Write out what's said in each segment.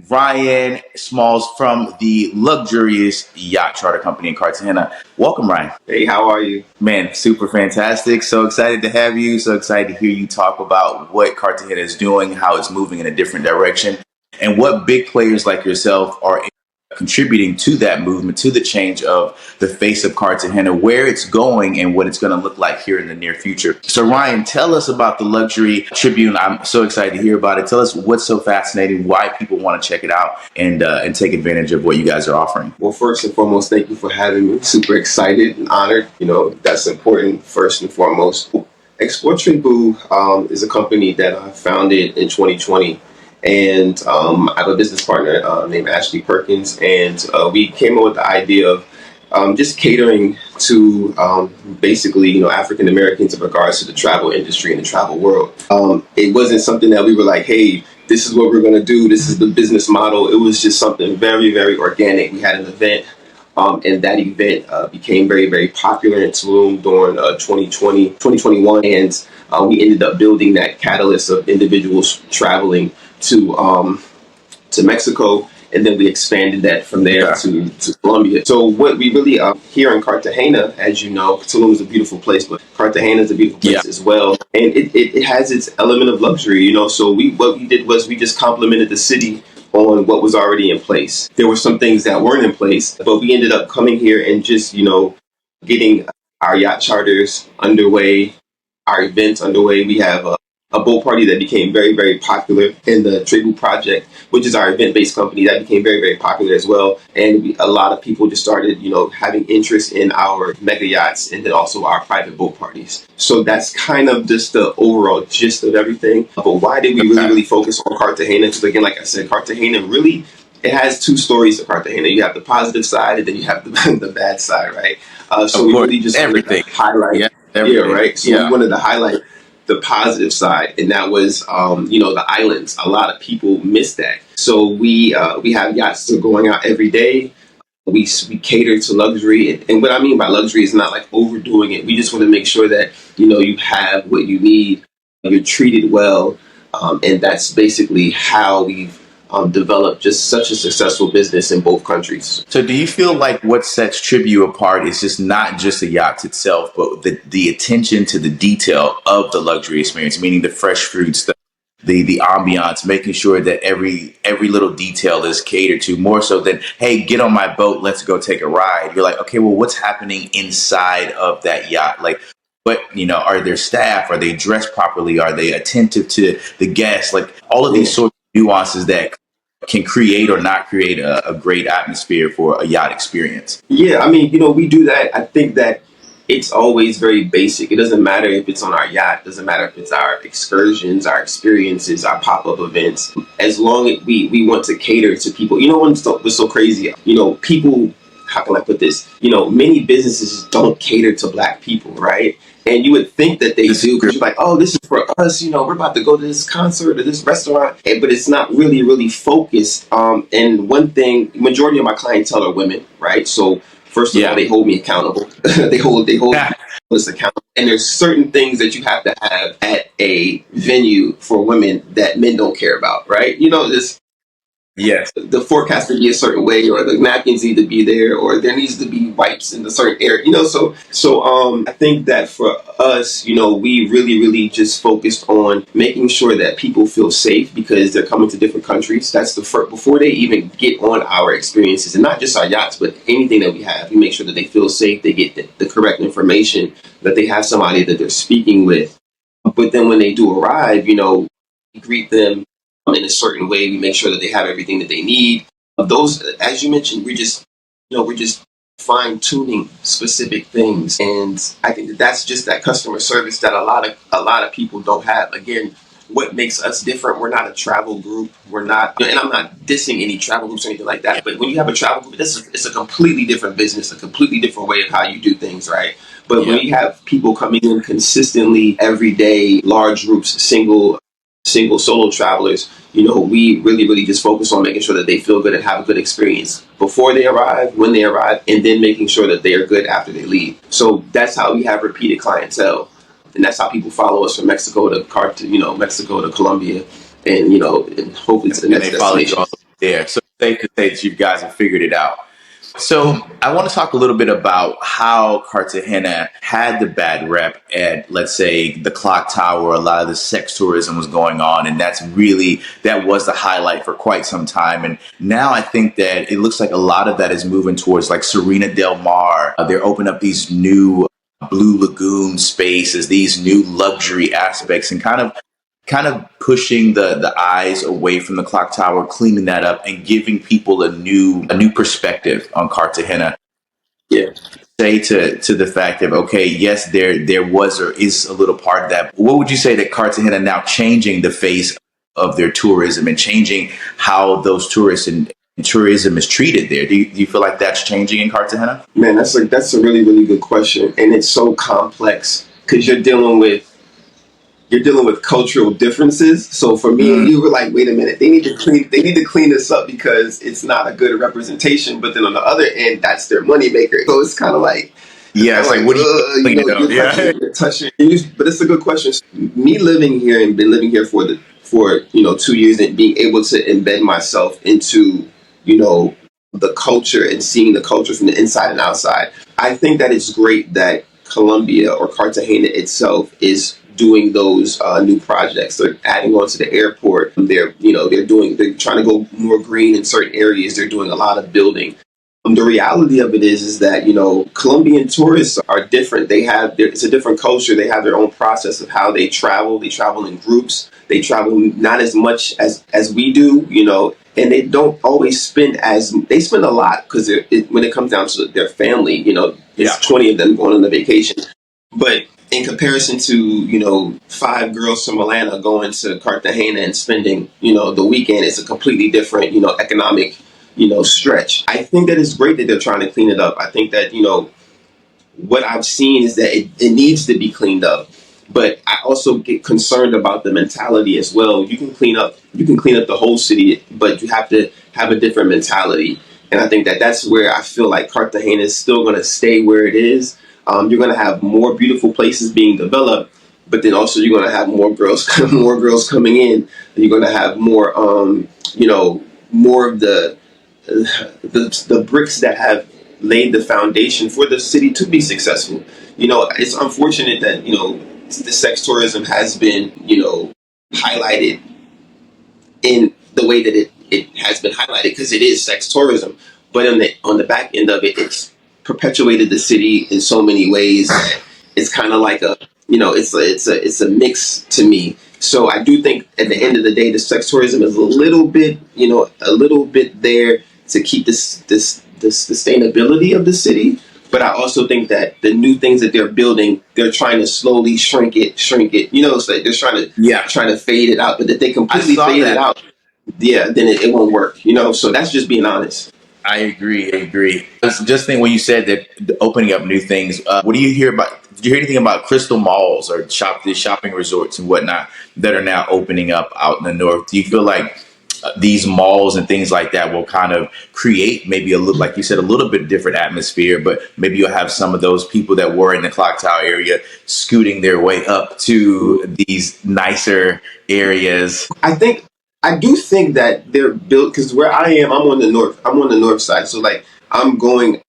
Ryan Smalls from the luxurious yacht charter company in Cartagena. Welcome, Ryan. Hey, how are you? Man, super fantastic. So excited to have you. So excited to hear you talk about what Cartagena is doing, how it's moving in a different direction, and what big players like yourself are contributing to that movement, to the change of the face of Cartagena, where it's going and what it's going to look like here in the near future. So Ryan, tell us about the Luxury Tribune. I'm so excited to hear about it. Tell us what's so fascinating, why people want to check it out and take advantage of what you guys are offering. Well, first and foremost, thank you for having me. Super excited and honored. That's important first and foremost. Explore Tribu is a company that I founded in 2020. And I have a business partner named Ashley Perkins. And we came up with the idea of just catering to basically, African Americans in regards to the travel industry and the travel world. It wasn't something that we were like, hey, this is what we're going to do. This is the business model. It was just something very, very organic. We had an event, and that event became very, very popular in Tulum during 2021. And we ended up building that catalyst of individuals traveling to Mexico. And then we expanded that from there to Colombia. So what we really here in Cartagena, as you know, Tulum is a beautiful place, but Cartagena is a beautiful place as well. And it has its element of luxury, So what we did was we just complimented the city on what was already in place. There were some things that weren't in place, but we ended up coming here and just, getting our yacht charters underway, our events underway. We have a boat party that became very, very popular in the Tribu project, which is our event-based company that became very, very popular as well. And a lot of people just started, having interest in our mega yachts and then also our private boat parties. So that's kind of just the overall gist of everything. But why did we really focus on Cartagena? Because again, like I said, Cartagena really, it has two stories of Cartagena. You have the positive side and then you have the bad side, right? So we really just everything highlight, right? So we wanted to highlight the positive side, and that was the islands. A lot of people miss that. So we have yachts that are going out every day. We cater to luxury, and what I mean by luxury is not like overdoing it. We just want to make sure that you have what you need, you're treated well, and that's basically how we've developed just such a successful business in both countries. So do you feel like what sets Tribu apart is just not just the yacht itself, but the attention to the detail of the luxury experience, meaning the fresh fruits, the ambiance, making sure that every little detail is catered to, more so than, hey, get on my boat, let's go take a ride. You're like, okay, well, what's happening inside of that yacht? Like, what, are their staff? Are they dressed properly? Are they attentive to the guests? Like all of these sorts of nuances that can create or not create a great atmosphere for a yacht experience. Yeah, I mean, we do that. I think that it's always very basic. It doesn't matter if it's on our yacht. It doesn't matter if it's our excursions, our experiences, our pop-up events. As long as we want to cater to people. What's so crazy? People, how can I put this? Many businesses don't cater to Black people, right? And you would think that they do because you're like, oh, this is for us. We're about to go to this concert or this restaurant. But it's not really, really focused. And one thing, majority of my clientele are women, right? So first of all, they hold me accountable. they hold us accountable. And there's certain things that you have to have at a venue for women that men don't care about, right? This. Yes. The forecast to be a certain way, or the napkins need to be there, or there needs to be wipes in a certain area, So I think that for us, we really, really just focused on making sure that people feel safe because they're coming to different countries. That's the first, before they even get on our experiences, and not just our yachts, but anything that we have. We make sure that they feel safe, they get the correct information, that they have somebody that they're speaking with. But then when they do arrive, we greet them in a certain way. We make sure that they have everything that they need. Those, as you mentioned, we're just fine tuning specific things, and I think that's just that customer service that a lot of people don't have. Again, what makes us different? We're not a travel group. We're not, and I'm not dissing any travel groups or anything like that. But when you have a travel group, it's a completely different business, a completely different way of how you do things, right? But when you have people coming in consistently every day, large groups, single solo travelers, we really, really just focus on making sure that they feel good and have a good experience before they arrive, when they arrive, and then making sure that they are good after they leave. So that's how we have repeated clientele. And that's how people follow us from Mexico to Mexico to Colombia, and and hopefully to the next destination. there. So it's safe to say that you guys have figured it out. So I want to talk a little bit about how Cartagena had the bad rep at, let's say, the clock tower. A lot of the sex tourism was going on, and that was the highlight for quite some time. And now I think that it looks like a lot of that is moving towards like Serena del Mar. They're opening up these new Blue Lagoon spaces, these new luxury aspects, and kind of pushing the eyes away from the clock tower, cleaning that up, and giving people a new perspective on Cartagena. Yeah. Say to the fact of, okay, yes, there was or is a little part of that. What would you say that Cartagena now changing the face of their tourism and changing how those tourists and tourism is treated there? Do you feel like that's changing in Cartagena? Man, that's a really, really good question. And it's so complex because you're dealing with cultural differences. So for me and you were like, wait a minute, they need to clean this up because it's not a good representation. But then on the other end, that's their moneymaker. So it's kind of like, Yeah, it's like, what do you clean it up? Yeah. you're touching. But it's a good question. Me living here and been living here for 2 years and being able to embed myself into the culture and seeing the culture from the inside and outside. I think that it's great that Colombia or Cartagena itself is doing those new projects. They're adding on to the airport. They're trying to go more green in certain areas. They're doing a lot of building. The reality of it is that Colombian tourists are different. It's a different culture. They have their own process of how they travel. They travel in groups. They travel not as much as we do. And they don't always they spend a lot because when it comes down to their family, there's 20 of them going on a vacation. But in comparison to, 5 girls from Atlanta going to Cartagena and spending, the weekend, it's a completely different, economic, stretch. I think that it's great that they're trying to clean it up. I think that, what I've seen is that it needs to be cleaned up. But I also get concerned about the mentality as well. You can clean up the whole city, but you have to have a different mentality. And I think that that's where I feel like Cartagena is still going to stay where it is. You're going to have more beautiful places being developed, but then also you're going to have more girls, more girls coming in. And you're going to have more, more of the bricks that have laid the foundation for the city to be successful. It's unfortunate that the sex tourism has been highlighted in the way that it has been highlighted because it is sex tourism. But on the back end of it, it's perpetuated the city in so many ways. It's kind of like it's a mix to me. So I do think at the end of the day, the sex tourism is a little bit there to keep this sustainability of the city. But I also think that the new things that they're building, they're trying to slowly shrink it. It's like they're trying to fade it out. But if they completely fade it out, then it won't work. So that's just being honest. I agree. Just think when you said that opening up new things. What do you hear about? Did you hear anything about crystal malls or these shopping resorts and whatnot that are now opening up out in the north? Do you feel like these malls and things like that will kind of create maybe a little, like you said, a little bit different atmosphere, but maybe you'll have some of those people that were in the clock tower area scooting their way up to these nicer areas? I do think that they're built because where I am, I'm on the north side. So like I'm going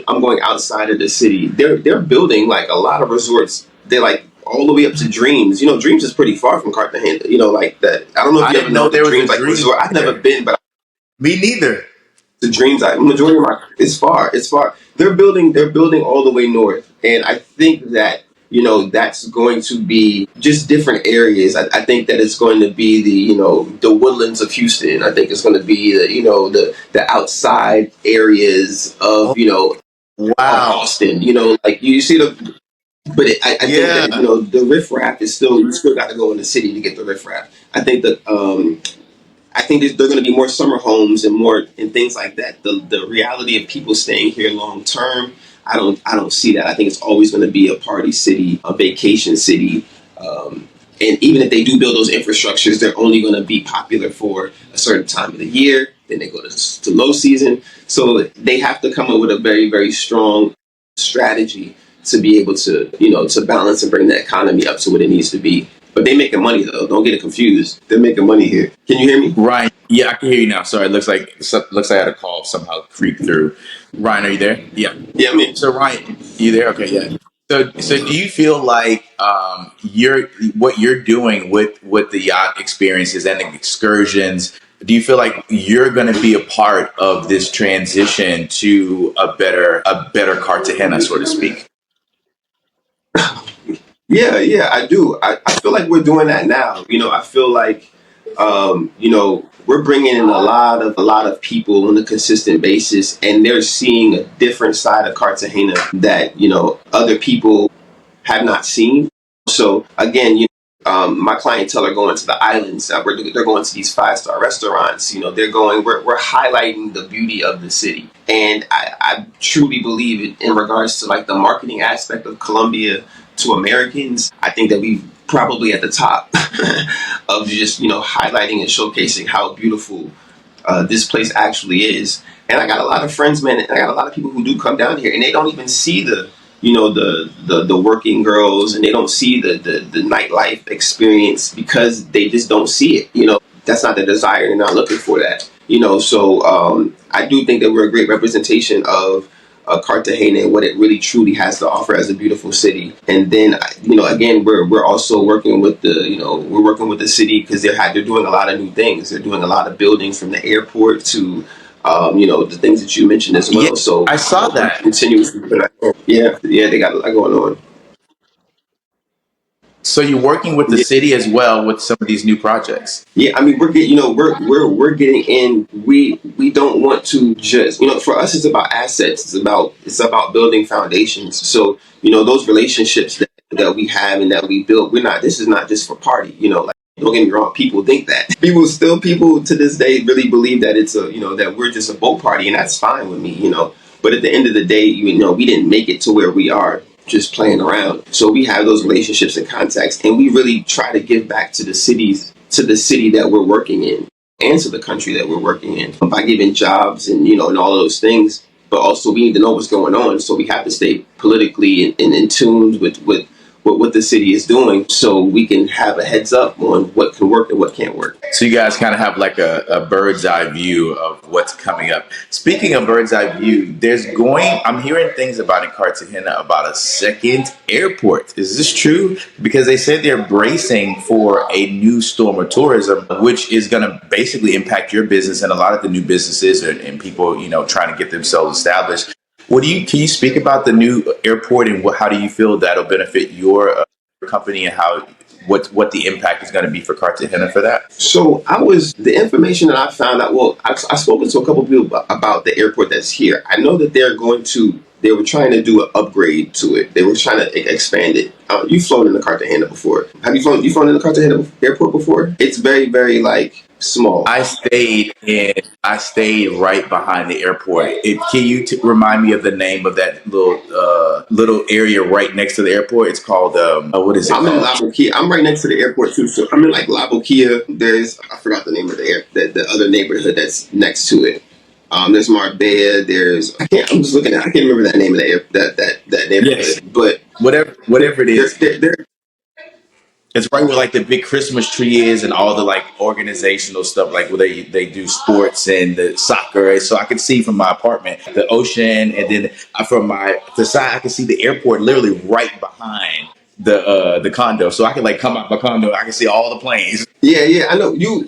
outside of the city. They're building like a lot of resorts. They're like all the way up to Dreams. Dreams is pretty far from Cartagena. Like that. I don't know if I you ever didn't know know the there was Dreams a like dream resort. I've never there. been, but Me neither. the Dreams, majority of my it's far. It's far. They're building all the way north, and I think that that's going to be just different areas. I think that it's going to be the woodlands of Houston. I think it's going to be the outside areas Oh, of wow. Austin. Like you see but I think Yeah. that the riffraff is still you still got to go in the city to get the riffraff. I think that they're going to be more summer homes and more and things like that. The reality of people staying here long term, I don't see that. I think it's always going to be a party city, a vacation city. And even if they do build those infrastructures, they're only going to be popular for a certain time of the year. Then they go to low season. So they have to come up with a very, very strong strategy to be able to balance and bring the economy up to what it needs to be. But they making money though. Don't get it confused. They're making money here. Can you hear me? Ryan, yeah, I can hear you now. Sorry, it looks like I had a call somehow creep through. Ryan, are you there? Yeah. Yeah, I mean, So Ryan, you there? Okay, yeah. So do you feel like you're what you're doing with the yacht experiences and the excursions? Do you feel like you're going to be a part of this transition to a better Cartagena, so to speak? yeah, I do. I feel like we're doing that now. I feel like, we're bringing in a lot of people on a consistent basis, and they're seeing a different side of Cartagena that other people have not seen. So again, my clientele are going to the islands. They're going to these five-star restaurants. They're going. We're highlighting the beauty of the city, and I truly believe in regards to like the marketing aspect of Colombia to Americans. I think that we probably at the top of just highlighting and showcasing how beautiful this place actually is. And I got a lot of friends, man, and I got a lot of people who do come down here, and they don't even see the working girls, and they don't see the nightlife experience because they just don't see it. That's not their desire. They're not looking for that. So I do think that we're a great representation of Cartagena and what it really truly has to offer as a beautiful city. And then again, we're also working with the city because they're doing a lot of new things. They're doing a lot of buildings from the airport to the things that you mentioned as Yeah, well. So I saw we're that. continuously yeah, they got a lot going on. So you're working with the Yeah, city as well with some of these new projects. yeah. I mean, we're getting, we're getting in. We don't want to just, for us, it's about assets. It's about building foundations. So those relationships that we have and that we built. This is not just for party. Like, don't get me wrong. People think that people to this day really believe that it's that we're just a boat party, and that's fine with me. But at the end of the day, we didn't make it to where we are just playing around. So we have those relationships and contacts, and we really try to give back to the city that we're working in, and to the country that we're working in by giving jobs and all of those things. But also, we need to know what's going on, so we have to stay politically in tune with what the city is doing, so we can have a heads up on what can work and what can't work. So you guys kind of have like a bird's eye view of what's coming up. Speaking of bird's eye view, I'm hearing things about in Cartagena about a second airport. Is this true? Because they said they're bracing for a new storm of tourism, which is going to basically impact your business and a lot of the new businesses and people, trying to get themselves established. Can you speak about the new airport and how do you feel that'll benefit your company and what the impact is going to be for Cartagena for that? So the information that I found out. Well, I spoken to a couple of people about the airport that's here. I know that they were trying to do an upgrade to it. They were trying to expand it. You've flown into Cartagena before. Have you flown into Cartagena airport before? It's very, very like small. I stayed right behind the airport. Can you remind me of the name of that little area right next to the airport? It's called what is it I'm in called? La Boquilla. I'm right next to the airport too. So I'm in like La Boquilla. I forgot the name of the other neighborhood that's next to it. There's Marbella. I'm just looking at. I can't remember that name of that Yes, neighborhood. But whatever it they're, is. they're, they're It's right where like the big Christmas tree is and all the like organizational stuff, like where they do sports and the soccer. So I can see from my apartment the ocean, and then from the side I can see the airport literally right behind the condo. So I can like come out my condo, I can see all the planes. yeah. I know you.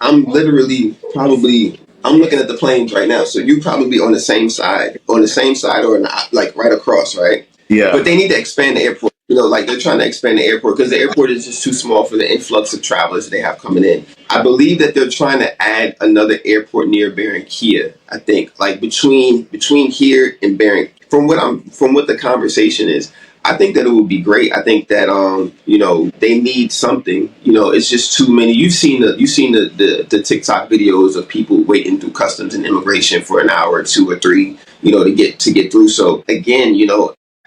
I'm literally probably. I'm looking at the planes right now. So you probably on the same side, or not, like right across, right? But Yeah. they need to expand the airport. Like they're trying to expand the airport because the airport is just too small for the influx of travelers they have coming in. I believe that they're trying to add another airport near Barranquilla. I think like between here and Barranquilla. From what the conversation is, I think that it would be great. I think that they need something. It's just too many. You've seen the TikTok videos of people waiting through customs and immigration for an hour or two or three, to get through. So again,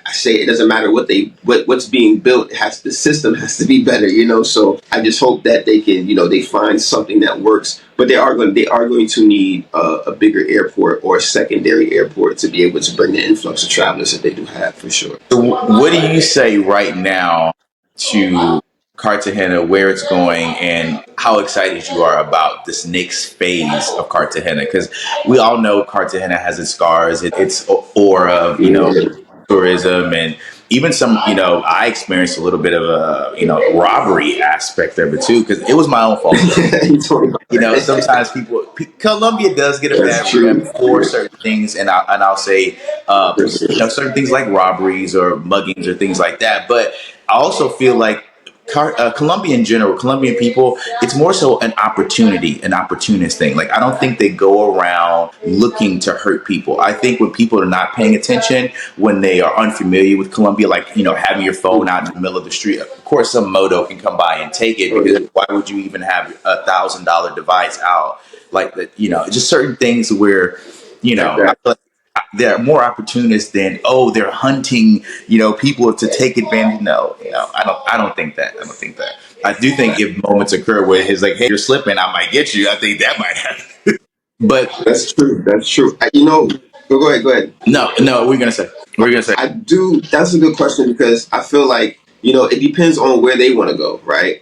I say it doesn't matter what's being built. The system has to be better. So I just hope that they can, they find something that works. But they are going to need a bigger airport or a secondary airport to be able to bring the influx of travelers that they do have for sure. So what do you say right now to Cartagena, where it's going, and how excited you are about this next phase of Cartagena. Because we all know Cartagena has its scars, its aura, Yeah. tourism, and even some, I experienced a little bit of a, robbery aspect of it too, because it was my own fault. You told me about that. Sometimes Colombia does get a That's bad rep true. for certain things, and I'll say, certain things like robberies or muggings or things like that. But I also feel like Colombia in general, Colombian people, it's more so an opportunist thing. Like, I don't think they go around looking to hurt people. I think when people are not paying attention, when they are unfamiliar with Colombia, like, having your phone out in the middle of the street, of course, some moto can come by and take it, Oh, because yeah. why would you even have $1,000 device out like that? Just certain things where, I Exactly. feel like they're more opportunists than, they're hunting people to take advantage. No, I don't think that. I don't think that. I do think if moments occur where it's like, hey, you're slipping, I might get you, I think that might happen. But That's true. That's true. Go ahead. Go ahead. no, we're gonna say, I do. That's a good question because I feel like, it depends on where they want to go, right?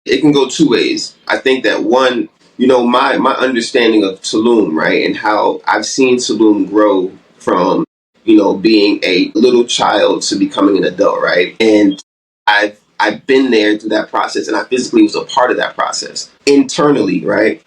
It can go two ways. I think that one, my understanding of Tulum, right, and how I've seen Tulum grow from, being a little child to becoming an adult, right? And I've been there through that process, and I physically was a part of that process internally, right?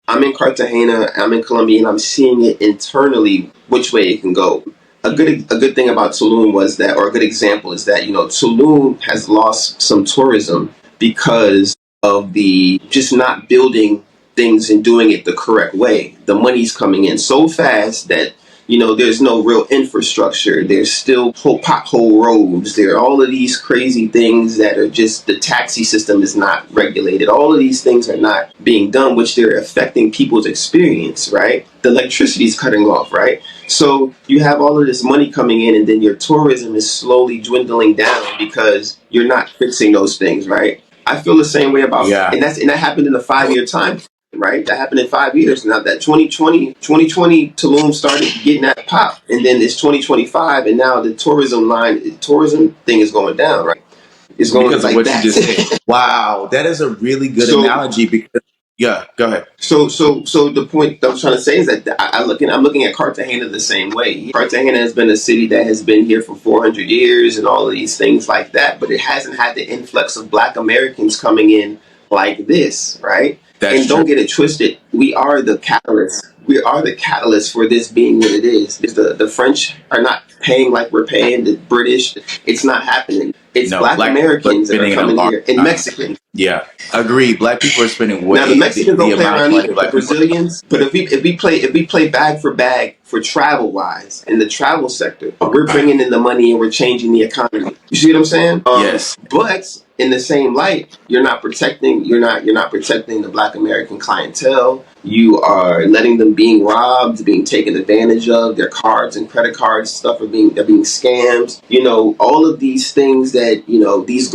I'm in Cartagena, I'm in Colombia, and I'm seeing it internally which way it can go. A good thing about Tulum was that, or a good example is that, Tulum has lost some tourism because of the just not building things and doing it the correct way. The money's coming in so fast that, there's no real infrastructure. There's still pothole roads. There are all of these crazy things that are just, the taxi system is not regulated. All of these things are not being done, which they're affecting people's experience, right? The electricity is cutting off, right? So you have all of this money coming in, and then your tourism is slowly dwindling down because you're not fixing those things, right? I feel the same way about, yeah. and that happened in a 5 year time, right? That happened in 5 years. Now that 2020 Tulum started getting that pop, and then it's 2025, and now the tourism thing is going down, right? It's going Because of like what you that. just said. Wow, that is a really good So analogy. Because yeah, go ahead. So the point that I'm trying to say is that I'm looking at Cartagena the same way. Cartagena has been a city that has been here for 400 years and all of these things like that, but it hasn't had the influx of Black Americans coming in like this, right? That's And true. don't get it twisted. We are the catalyst. We are the catalyst for this being what it is. The French are not paying like we're paying. The British, it's not happening. It's No, Black black people are Americans that are spending an coming alarm. here, and Mexicans. Yeah, agreed. Black people are spending Now the way Mexicans the don't play amount of around money either. The black people. Brazilians, but if we play bag for bag for travel wise in the travel sector, we're bringing in the money and we're changing the economy. You see what I'm saying? Yes. But in the same light, you're not protecting the Black American clientele. You are letting them being robbed, being taken advantage of. Their cards and credit cards stuff they're being scammed. All of these things that these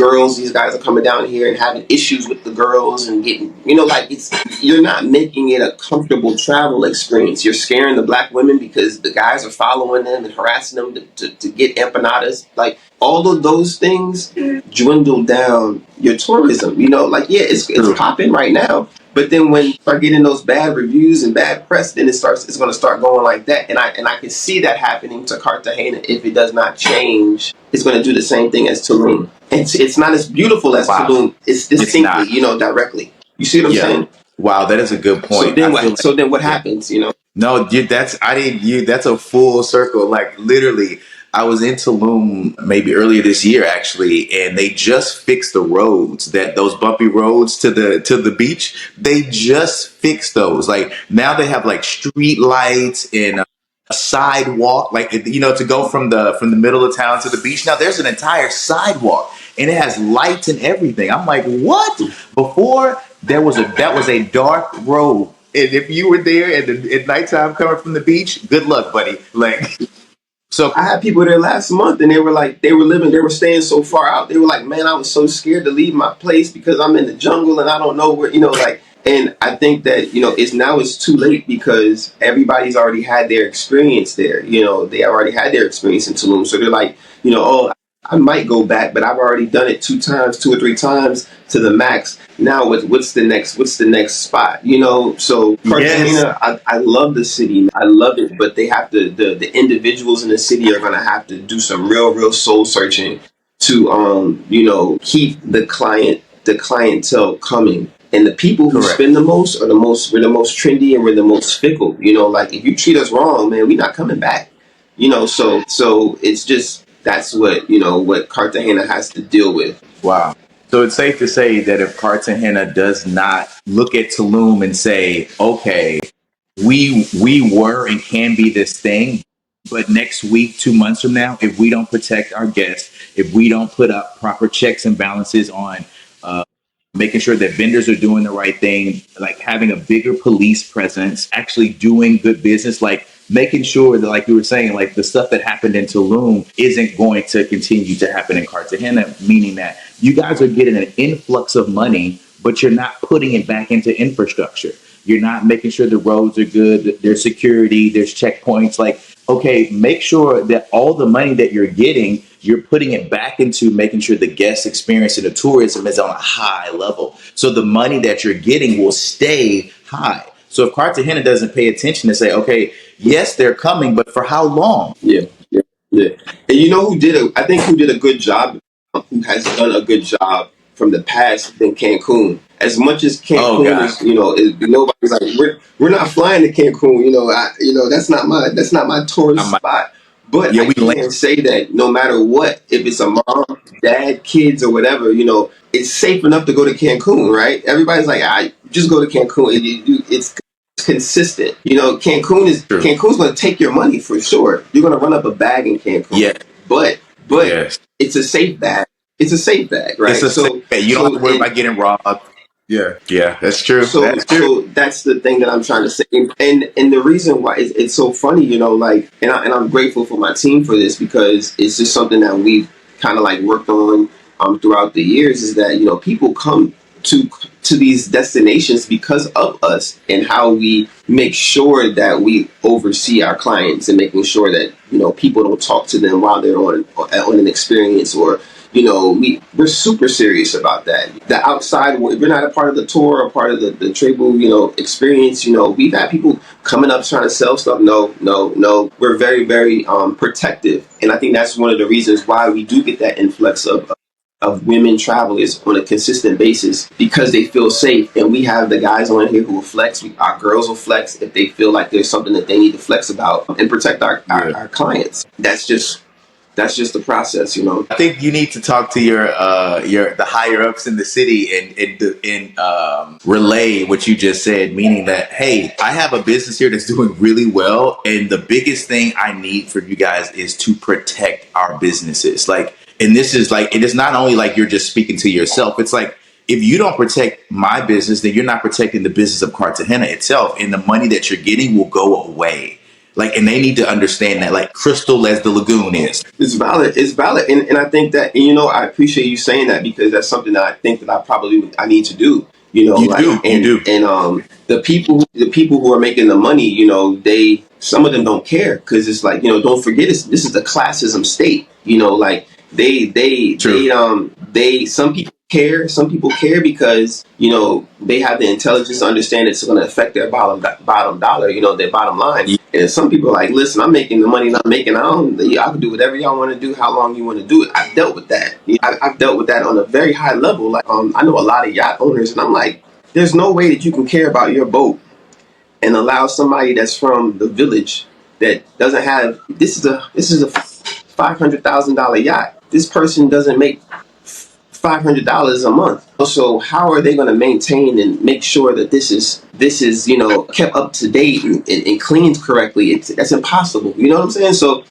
guys are coming down here and having issues with the girls and getting like you're not making it a comfortable travel experience. You're scaring the Black women because the guys are following them and harassing them to get empanadas. Like all of those things dwindle down your tourism. Like yeah, it's True. popping right now. But then when you start getting those bad reviews and bad press, then it's going to start going like that. And I can see that happening to Cartagena if it does not change. It's going to do the same thing as Tulum. It's not as beautiful as Wow. Tulum. It's It's distinctly, not. directly. You see what I'm Yeah. saying? Wow, that is a good So point. then I feel what? like So then what yeah. happens? No, dude, that's I didn't you that's a full circle. Like literally, I was in Tulum maybe earlier this year actually, and they just fixed the roads, that those bumpy roads to the beach. They just fixed those. Like now they have like street lights and a sidewalk, like to go from the middle of town to the beach. Now there's an entire sidewalk and it has lights and everything. I'm like, what? Before that was a dark road, and if you were there at nighttime coming from the beach, good luck, buddy. Like so, I had people there last month, and they were staying so far out. They were like, "Man, I was so scared to leave my place because I'm in the jungle and I don't know where." Like. And I think that it's too late because everybody's already had their experience there. They already had their experience in Tulum, so they're like, oh, I might go back, but I've already done it 2 times, 2 or 3 times to the max. Now, what's the next? What's the next spot? So Yes, Cartagena, I love the city. I love it, but they have to. The individuals in the city are going to have to do some real soul searching to keep the clientele coming. And the people who spend correct. the most are the most. We're the most trendy and we're the most fickle. Like if you treat us wrong, man, we're not coming back. So it's just that's what Cartagena has to deal with. Wow. So it's safe to say that if Cartagena does not look at Tulum and say, okay, we were and can be this thing, but next week, 2 months from now, if we don't protect our guests, if we don't put up proper checks and balances on making sure that vendors are doing the right thing, like having a bigger police presence, actually doing good business, like making sure that, like you were saying, like the stuff that happened in Tulum isn't going to continue to happen in Cartagena, meaning that you guys are getting an influx of money, but you're not putting it back into infrastructure. You're not making sure the roads are good, there's security, there's checkpoints. Like, okay, make sure that all the money that you're getting, you're putting it back into making sure the guest experience and the tourism is on a high level. So the money that you're getting will stay high. So if Cartagena doesn't pay attention to say, okay, yes, they're coming, but for how long? Yeah, yeah, yeah. And you know I think who did a good job, who has done a good job from the past in Cancun. As much as Oh Cancun God, is, nobody's like we're not flying to Cancun. That's not my tourist I'm like, spot. But yeah, I we land. can say that no matter what, if it's a mom, dad, kids, or whatever, it's safe enough to go to Cancun, right? Everybody's like, just go to Cancun. It's consistent. True. Cancun's going to take your money for sure. You're going to run up a bag in Cancun, Yeah, but yes. it's a safe bag. It's a safe bag, It's right? a safe So bet. You don't have so to worry and about getting robbed. Yeah, yeah, that's true. so That's true. so that's the thing that I'm trying to say, and the reason why it's so funny, like, and I'm grateful for my team for this because it's just something that we've kind of like worked on throughout the years. Is that people come to these destinations because of us and how we make sure that we oversee our clients and making sure that people don't talk to them while they're on an experience or we're super serious about that. The outside, we're not a part of the tour or part of the Tribu, experience. We've had people coming up trying to sell stuff. No, no, no. We're very, very protective, and I think that's one of the reasons why we do get that influx of women travelers on a consistent basis because they feel safe. And we have the guys on here who will flex. Our girls will flex if they feel like there's something that they need to flex about and protect Yeah. our clients. That's just the process. I think you need to talk to your the higher ups in the city and relay what you just said, meaning that hey, I have a business here that's doing really well, and the biggest thing I need for you guys is to protect our businesses. Like, and this is like, it is not only like you're just speaking to yourself. It's like if you don't protect my business, then you're not protecting the business of Cartagena itself, and the money that you're getting will go away. Like, and they need to understand that, like crystal as the lagoon is. It's valid. It's valid, and I think that I appreciate you saying that because that's something that I think that I need to do. You Like do, you do. the people who are making the money, they some of them don't care because it's like don't forget this is the classism state. Like True. they some people care because they have the intelligence to understand it's going to affect their bottom dollar, their bottom line. Yeah, And some people are like, listen, I'm making the money I'm making. I can do whatever y'all want to do, how long you want to do it. I've dealt with that. I've dealt with that on a very high level. Like, I know a lot of yacht owners, and I'm like, there's no way that you can care about your boat and allow somebody that's from the village that doesn't have this is a $500,000 yacht. This person doesn't make $500 a month. So how are they going to maintain and make sure that this is kept up to date and cleaned correctly? That's impossible. You know what I'm saying? So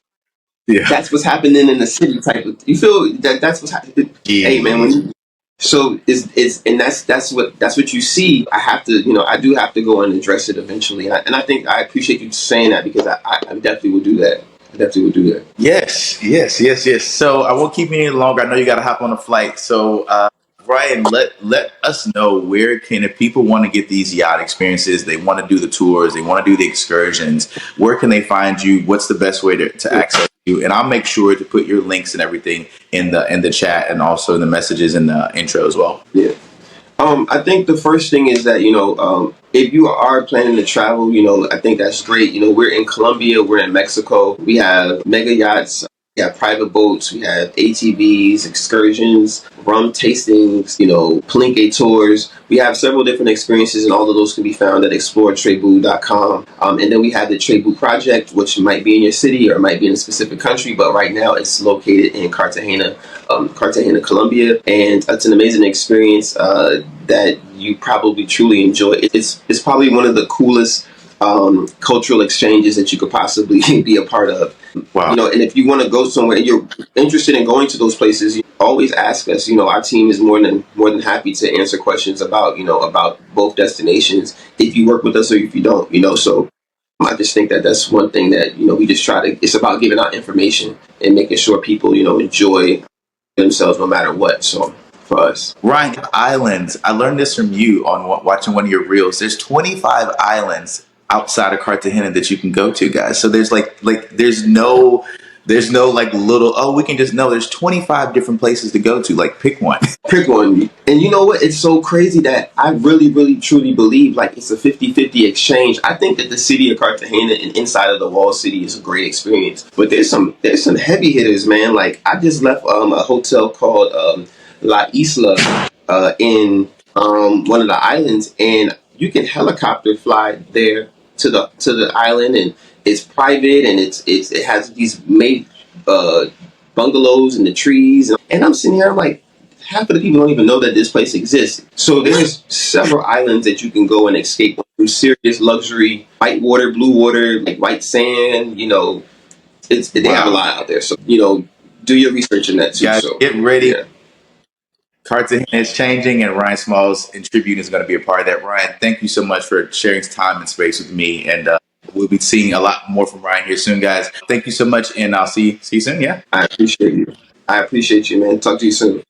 yeah, that's what's happening in the city type of. You feel that's what's happening. Hey man, yeah. when you so is and that's what you see. I do have to go and address it eventually, and I think I appreciate you saying that because I definitely will do that. I definitely will do Yes, yes, yes, yes. So I won't keep you any longer. I know you got to hop on a flight. So Brian, let us know where can, if people want to get these yacht experiences, they want to do the tours, they want to do the excursions, where can they find you? What's the best way to access you? And I'll make sure to put your links and everything in the chat and also in the messages in the intro as well. Yeah. I think the first thing is that, if you are planning to travel, I think that's great. We're in Colombia, we're in Mexico. We have mega yachts, we have private boats, we have ATVs, excursions, rum tastings, Palenque tours. We have several different experiences, and all of those can be found at exploretrebu.com. And then we have the Tribu project, which might be in your city or might be in a specific country, but right now it's located in Cartagena, Colombia, and it's an amazing experience that you probably truly enjoy. It's probably one of the coolest cultural exchanges that you could possibly be a part of. Wow. And if you want to go somewhere and you're interested in going to those places, you always ask us. Our team is more than happy to answer questions about both destinations if you work with us or if you don't. So I just think that that's one thing that we just try to. It's about giving out information and making sure people enjoy themselves no matter what. So for us, Ryan, islands. I learned this from you on watching one of your reels. There's 25 islands outside of Cartagena that you can go to, guys. So there's like there's no like little, oh, we can just, no, there's 25 different places to go to. Like, pick one. Pick one. And you know what? It's so crazy that I really, really, truly believe like it's a 50-50 exchange. I think that the city of Cartagena and inside of the wall city is a great experience. But there's some heavy hitters, man. Like, I just left a hotel called La Isla in one of the islands, and you can helicopter fly there to the island, and it's private, and it has these made bungalows in the trees, and I'm sitting here, I'm like, half of the people don't even know that this place exists. So there's several islands that you can go and escape through serious luxury, white water, blue water, like white sand. They have a lot out there. So do your research in that too. Guys, So get ready. yeah. Cartagena is changing, and Ryan Smalls and Tribune is going to be a part of that. Ryan, thank you so much for sharing time and space with me, and we'll be seeing a lot more from Ryan here soon, guys. Thank you so much, and I'll see you soon. Yeah, I appreciate you. I appreciate you, man. Talk to you soon.